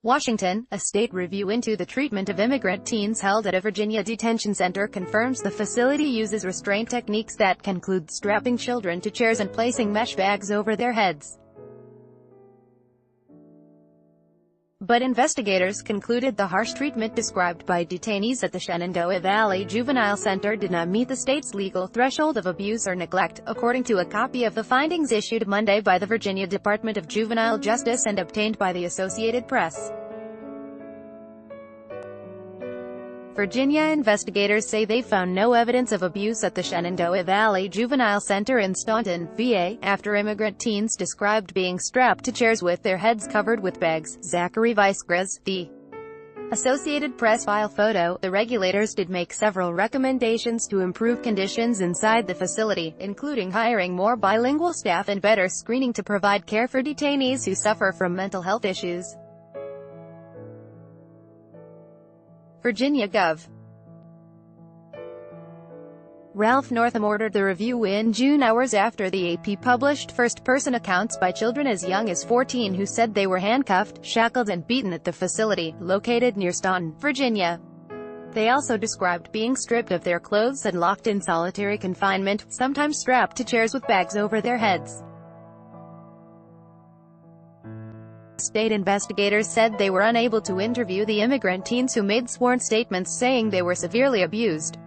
Washington, a state review into the treatment of immigrant teens held at a Virginia detention center confirms the facility uses restraint techniques that can include strapping children to chairs and placing mesh bags over their heads. But investigators concluded the harsh treatment described by detainees at the Shenandoah Valley Juvenile Center did not meet the state's legal threshold of abuse or neglect, according to a copy of the findings issued Monday by the Virginia Department of Juvenile Justice and obtained by the Associated Press. Virginia investigators say they found no evidence of abuse at the Shenandoah Valley Juvenile Center in Staunton, VA, after immigrant teens described being strapped to chairs with their heads covered with bags. Zachary Weisgras, the Associated Press file photo. The regulators did make several recommendations to improve conditions inside the facility, including hiring more bilingual staff and better screening to provide care for detainees who suffer from mental health issues. Virginia Gov. Ralph Northam ordered the review in June, hours after the AP published first-person accounts by children as young as 14 who said they were handcuffed, shackled and beaten at the facility, located near Staunton, Virginia. They also described being stripped of their clothes and locked in solitary confinement, sometimes strapped to chairs with bags over their heads. State investigators said they were unable to interview the immigrant teens who made sworn statements saying they were severely abused.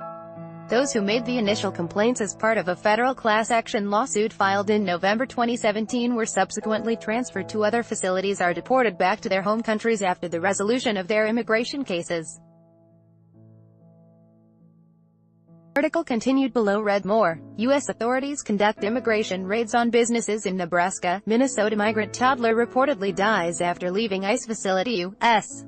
Those who made the initial complaints as part of a federal class action lawsuit filed in November 2017 were subsequently transferred to other facilities or deported back to their home countries after the resolution of their immigration cases. Article continued below. Read more. U.S. authorities conduct immigration raids on businesses in Nebraska. Minnesota migrant toddler reportedly dies after leaving ICE facility. U.S.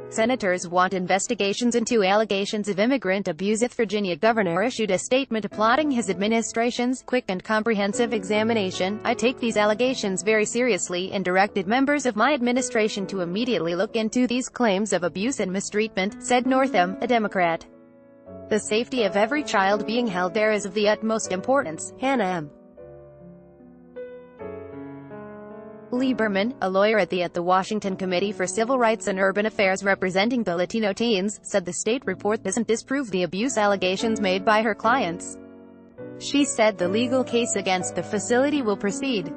Senators want investigations into allegations of immigrant abuse. Virginia governor issued a statement applauding his administration's quick and comprehensive examination. "I take these allegations very seriously and directed members of my administration to immediately look into these claims of abuse and mistreatment," said Northam, a Democrat. "The safety of every child being held there is of the utmost importance." Hannah M. Lieberman, a lawyer at the Washington Committee for Civil Rights and Urban Affairs representing the Latino teens, said the state report doesn't disprove the abuse allegations made by her clients. She said the legal case against the facility will proceed.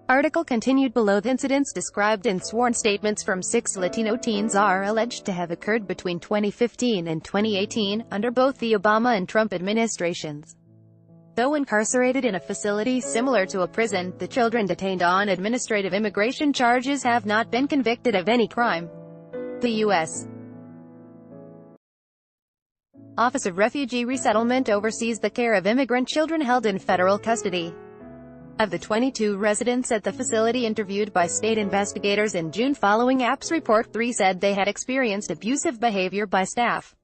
Article continued below. The incidents described in sworn statements from 6 Latino teens are alleged to have occurred between 2015 and 2018, under both the Obama and Trump administrations. Though incarcerated in a facility similar to a prison, the children detained on administrative immigration charges have not been convicted of any crime. The U.S. Office of Refugee Resettlement oversees the care of immigrant children held in federal custody. Of the 22 residents at the facility interviewed by state investigators in June following AP's report, 3 said they had experienced abusive behavior by staff.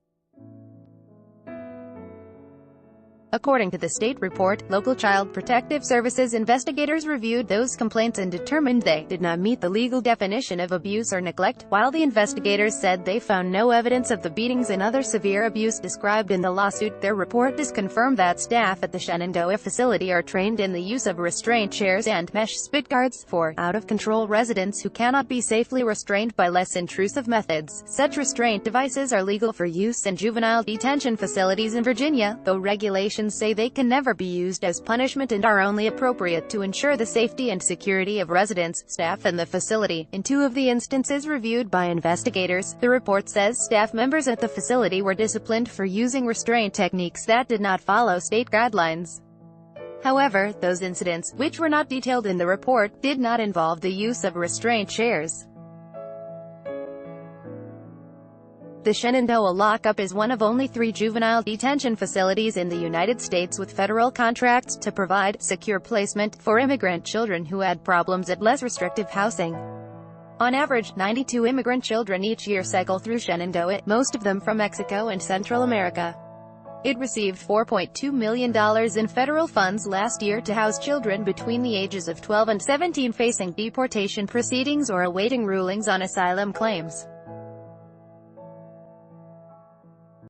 According to the state report, local Child Protective Services investigators reviewed those complaints and determined they did not meet the legal definition of abuse or neglect, while the investigators said they found no evidence of the beatings and other severe abuse described in the lawsuit. Their report does confirm that staff at the Shenandoah facility are trained in the use of restraint chairs and mesh spit guards for out-of-control residents who cannot be safely restrained by less intrusive methods. Such restraint devices are legal for use in juvenile detention facilities in Virginia, though regulations say they can never be used as punishment and are only appropriate to ensure the safety and security of residents, staff and the facility. In 2 of the instances reviewed by investigators, the report says staff members at the facility were disciplined for using restraint techniques that did not follow state guidelines. However, those incidents, which were not detailed in the report, did not involve the use of restraint chairs. The Shenandoah lockup is one of only 3 juvenile detention facilities in the United States with federal contracts to provide secure placement for immigrant children who had problems at less restrictive housing. On average, 92 immigrant children each year cycle through Shenandoah, most of them from Mexico and Central America. It received $4.2 million in federal funds last year to house children between the ages of 12 and 17 facing deportation proceedings or awaiting rulings on asylum claims.